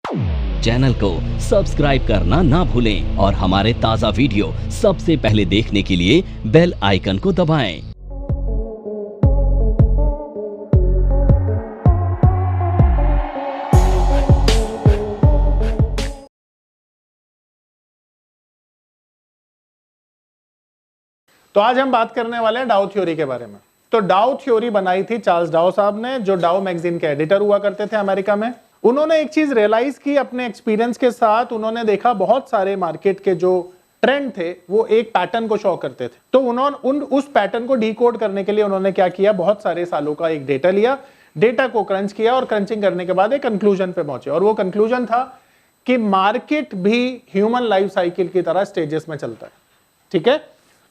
Channel को subscribe करना ना भूलें और हमारे ताजा वीडियो सबसे पहले देखने के लिए बेल आइकन को दबाएं। तो आज हम बात करने वाले हैं डाउ थ्योरी के बारे में। तो डाउ थ्योरी बनाई थी चार्ल्स डाउ साहब ने, जो डाउ मैगजीन के एडिटर हुआ करते थे अमेरिका में। उन्होंने एक चीज रियलाइज की अपने एक्सपीरियंस के साथ। उन्होंने देखा बहुत सारे मार्केट के जो ट्रेंड थे वो एक पैटर्न को शो करते थे। तो उन्होंने उस पैटर्न को डिकोड करने के लिए उन्होंने क्या किया, बहुत सारे सालों का एक डेटा लिया, डेटा को क्रंच किया और क्रंचिंग करने के बाद एक कंक्लूजन पे पहुंचे। और वो कंक्लूजन था कि मार्केट भी ह्यूमन लाइफ साइकिल की तरह स्टेजेस में चलता है। ठीक है,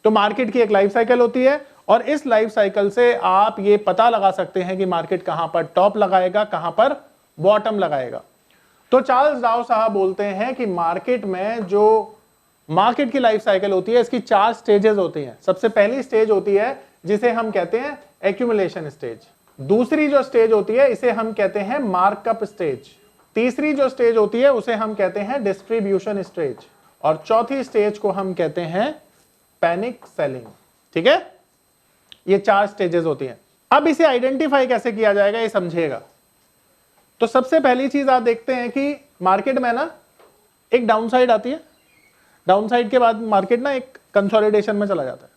तो मार्केट की एक लाइफ साइकिल होती है और इस लाइफ साइकिल से आप ये पता लगा सकते हैं कि मार्केट कहां पर टॉप लगाएगा, कहां पर बॉटम लगाएगा। तो चार्ल्स डाउ साहब बोलते हैं कि मार्केट में जो मार्केट की लाइफ साइकिल होती है इसकी 4 स्टेजेस होती हैं। सबसे पहली स्टेज होती है जिसे हम कहते हैं एक्यूमुलेशन स्टेज। दूसरी जो स्टेज होती है इसे हम कहते हैं मार्कअप स्टेज। तीसरी जो स्टेज होती है उसे हम कहते हैं डिस्ट्रीब्यूशन स्टेज और चौथी स्टेज को हम कहते हैं पैनिक सेलिंग। ठीक है, ये 4 स्टेजेस होती हैं। अब इसे आइडेंटिफाई कैसे किया जाएगा ये समझिएगा। तो सबसे पहली चीज आप देखते हैं कि मार्केट में ना एक डाउनसाइड आती है, डाउनसाइड के बाद मार्केट ना एक कंसोलिडेशन में चला जाता है।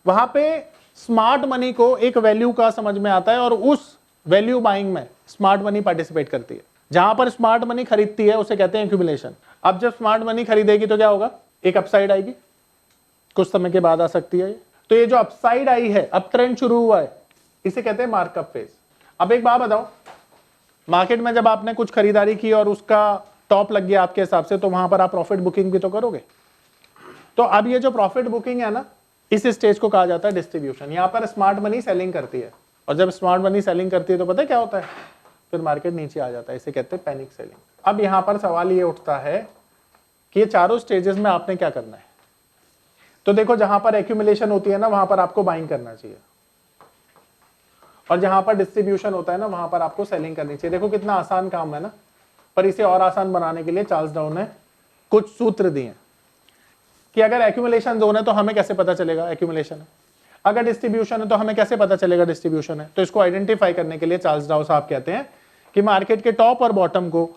वहां पे स्मार्ट मनी को एक वैल्यू का समझ में आता है और उस वैल्यू बाइंग में स्मार्ट मनी पार्टिसिपेट करती है। जहां पर स्मार्ट मनी खरीदती है उसे कहते हैं एक्यूमुलेशन। अब जब स्मार्ट मनी खरीदेगी तो क्या होगा, एक अपसाइड आएगी, कुछ समय के बाद आ सकती है। तो ये जो अपसाइड आई है, अब ट्रेंड शुरू हुआ है, इसे कहते हैं मार्कअप फेज। अब एक बात बताओ, मार्केट में जब आपने कुछ खरीदारी की और उसका टॉप लग गया आपके हिसाब से, तो वहां पर आप प्रॉफिट बुकिंग भी तो करोगे। तो अब ये जो प्रॉफिट बुकिंग है ना, इस स्टेज को कहा जाता है डिस्ट्रीब्यूशन। यहां पर स्मार्ट मनी सेलिंग करती है और जब स्मार्ट मनी सेलिंग करती है तो पता है क्या होता है, फिर मार्केट नीचे आ जाता है। इसे कहते हैं पैनिक सेलिंग। अब यहां पर सवाल ये उठता है कि ये चारों स्टेजेस में आपने क्या करना है। तो देखो, जहां पर एक्यूमुलेशन होती है ना वहां पर आपको बाइंग करना चाहिए और जहां पर डिस्ट्रीब्यूशन होता है ना वहां पर आपको सेलिंग करनी चाहिए। देखो कितना आसान काम है ना, पर इसे और आसान बनाने के लिए चार्ल्स डाउ ने कुछ सूत्र दिए कि अगर एक्यूमुलेशन जोन है तो हमें कैसे पता चलेगा एक्यूमुलेशन है, अगर डिस्ट्रीब्यूशन है तो हमें कैसे पता चलेगा डिस्ट्रीब्यूशन है। तो इसको आइडेंटिफाई करने के लिए चार्ल्स डाउ साहब कहते हैं कि मार्केट के टॉप और बॉटम को,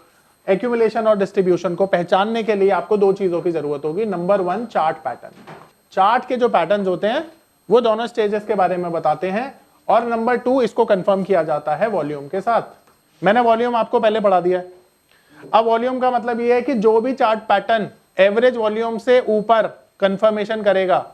एक्यूमुलेशन और डिस्ट्रीब्यूशन को पहचानने के लिए आपको 2 चीजों की जरूरत होगी। Number 1, chart pattern. चार्ट के जो पैटर्न्स होते हैं वो दोनों स्टेजेस के बारे में बताते हैं। और नंबर 2, इसको कंफर्म किया जाता है वॉल्यूम के साथ। मैंने वॉल्यूम आपको पहले पढ़ा दिया है। अब वॉल्यूम का मतलब ये है कि जो भी चार्ट पैटर्न एवरेज वॉल्यूम से ऊपर कंफर्मेशन करेगा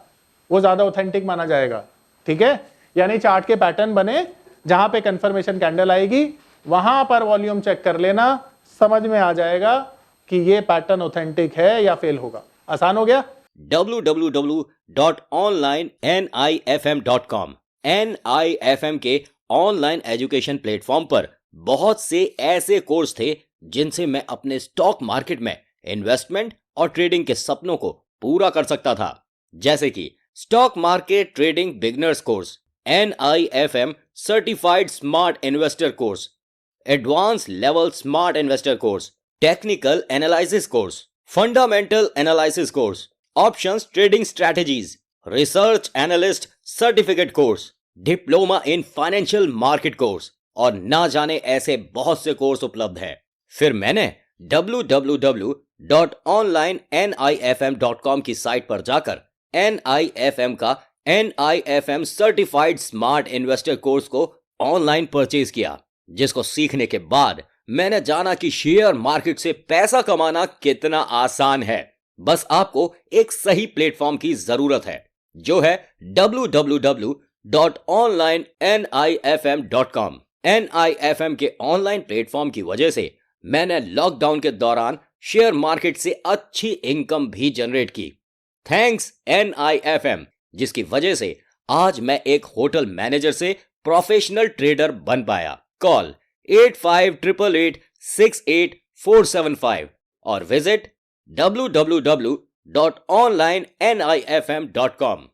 वो ज्यादा ऑथेंटिक माना जाएगा। ठीक है, यानी चार्ट के पैटर्न बने जहां पे कंफर्मेशन कैंडल आएगी वहां पर वॉल्यूम चेक कर लेना, समझ में आ जाएगा कि ये पैटर्न ऑथेंटिक है या फेल होगा। आसान हो गया। www.onlinenifm.com NIFM के ऑनलाइन एजुकेशन प्लेटफॉर्म पर बहुत से ऐसे कोर्स थे जिनसे मैं अपने स्टॉक मार्केट में इन्वेस्टमेंट और ट्रेडिंग के सपनों को पूरा कर सकता था। जैसे कि stock market trading beginners course, NIFM certified smart investor course, advance level smart investor course, technical analysis course, fundamental analysis course, options trading strategies, research analyst certificate course, diploma in financial market course और ना जाने ऐसे बहुत से course उपलब्ध हैं। फिर मैंने www.onlinenifm.com की साइट पर जाकर NIFM का NIFM certified smart investor course को ऑनलाइन परचेज किया, जिसको सीखने के बाद मैंने जाना कि शेयर मार्केट से पैसा कमाना कितना आसान है। बस आपको एक सही प्लेटफॉर्म की जरूरत है, जो है www.onlinenifm.com। NIFM के ऑनलाइन प्लेटफॉर्म की वजह से मैंने लॉकडाउन के दौरान शेयर मार्केट से अच्छी इनकम भी जनरेट की। थैंक्स NIFM, जिसकी वजह से आज मैं एक होटल मैनेजर से प्रोफेशनल ट्रेडर बन पाया। कॉल 8588868475 और विजिट www.onlinenifm.com।